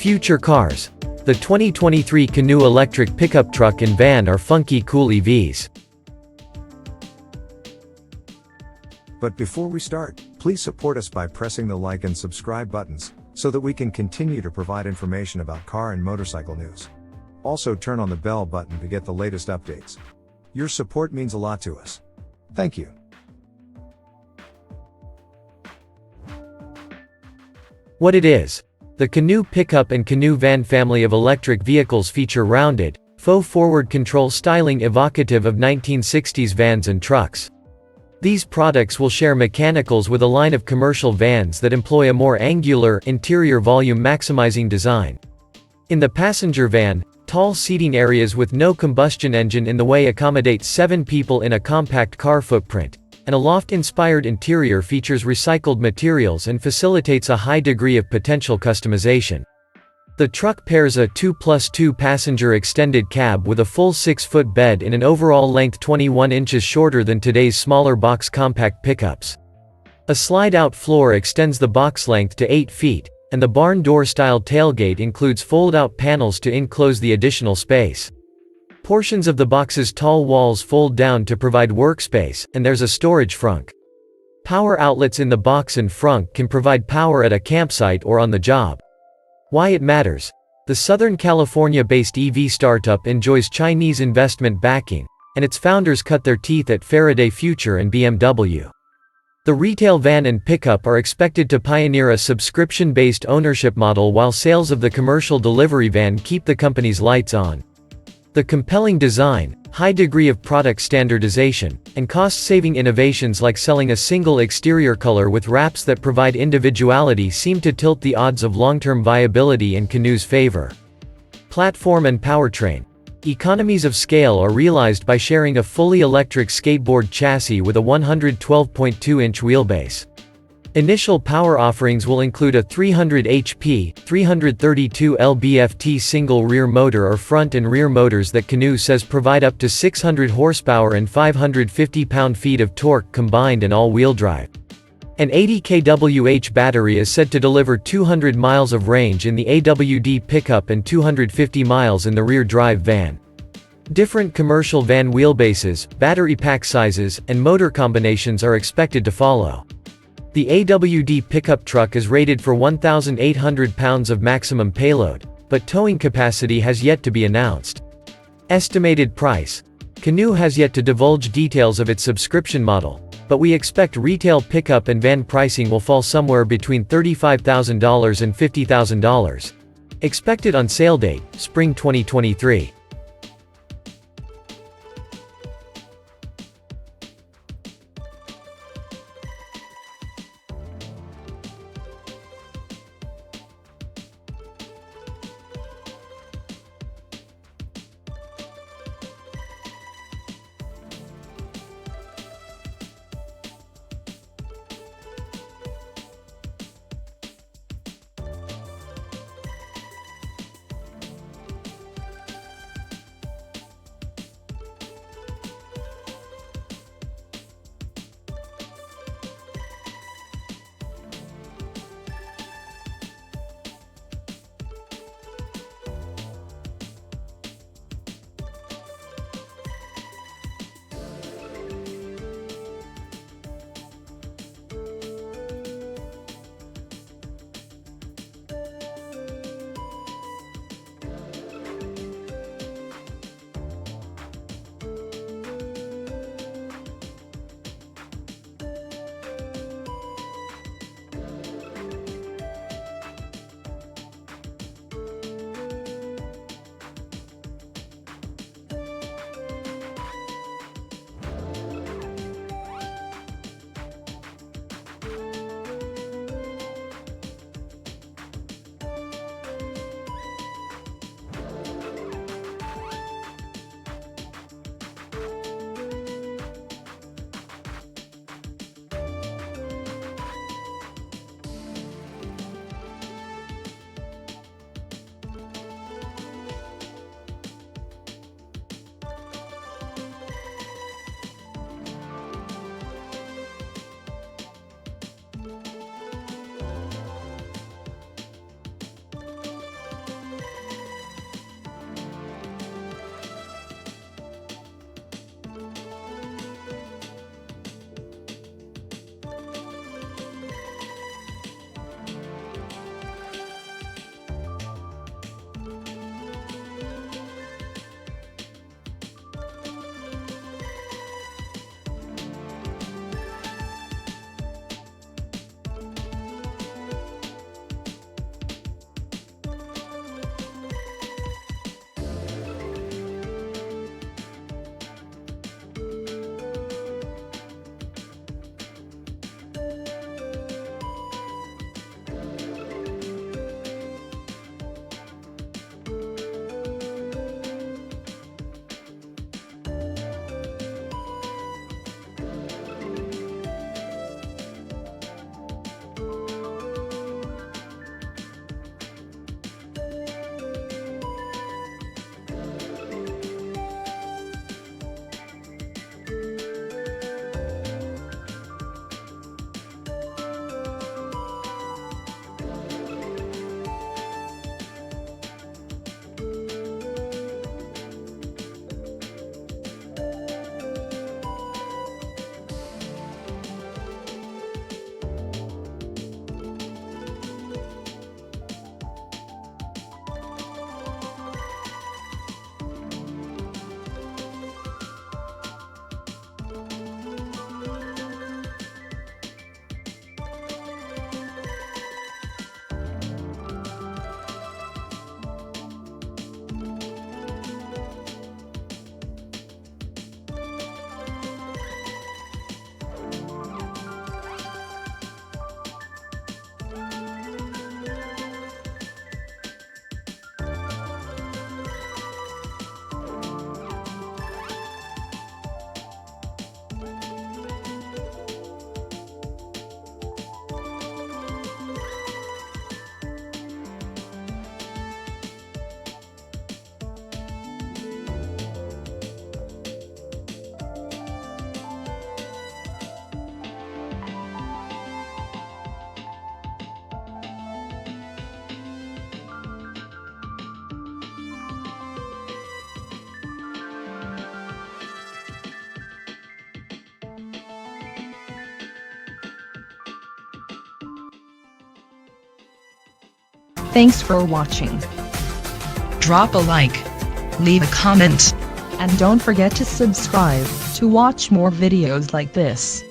Future cars. The 2023 Canoo electric pickup truck and van are funky cool EVs. But before we start, please support us by pressing the like and subscribe buttons, so that we can continue to provide information about car and motorcycle news. Also turn on the bell button to get the latest updates. Your support means a lot to us. Thank you. What it is. The Canoo Pickup and Canoo van family of electric vehicles feature rounded, faux forward control styling evocative of 1960s vans and trucks. These products will share mechanicals with a line of commercial vans that employ a more angular, interior volume maximizing design. In the passenger van, tall seating areas with no combustion engine in the way accommodate 7 people in a compact car footprint, and a loft-inspired interior features recycled materials and facilitates a high degree of potential customization. The truck pairs a 2+2 passenger extended cab with a full 6-foot bed in an overall length 21 inches shorter than today's smaller box compact pickups. A slide-out floor extends the box length to 8 feet, and the barn door-style tailgate includes fold-out panels to enclose the additional space. Portions of the box's tall walls fold down to provide workspace, and there's a storage frunk. Power outlets in the box and frunk can provide power at a campsite or on the job. Why it matters. The Southern California-based EV startup enjoys Chinese investment backing, and its founders cut their teeth at Faraday Future and BMW. The retail van and pickup are expected to pioneer a subscription-based ownership model, while sales of the commercial delivery van keep the company's lights on. The compelling design, high degree of product standardization, and cost-saving innovations like selling a single exterior color with wraps that provide individuality seem to tilt the odds of long-term viability in Canoo's favor. Platform and powertrain. Economies of scale are realized by sharing a fully electric skateboard chassis with a 112.2-inch wheelbase. Initial power offerings will include a 300 HP, 332 lb-ft single rear motor or front and rear motors that Canoo says provide up to 600 horsepower and 550 pound-feet of torque combined and all-wheel drive. An 80 kWh battery is said to deliver 200 miles of range in the AWD pickup and 250 miles in the rear-drive van. Different commercial van wheelbases, battery pack sizes, and motor combinations are expected to follow. The AWD pickup truck is rated for 1,800 pounds of maximum payload, but towing capacity has yet to be announced. Estimated price. Canoo has yet to divulge details of its subscription model, but we expect retail pickup and van pricing will fall somewhere between $35,000 and $50,000. Expected on sale date, spring 2023. Thanks for watching. Drop a like, leave a comment, And don't forget to subscribe to watch more videos like this.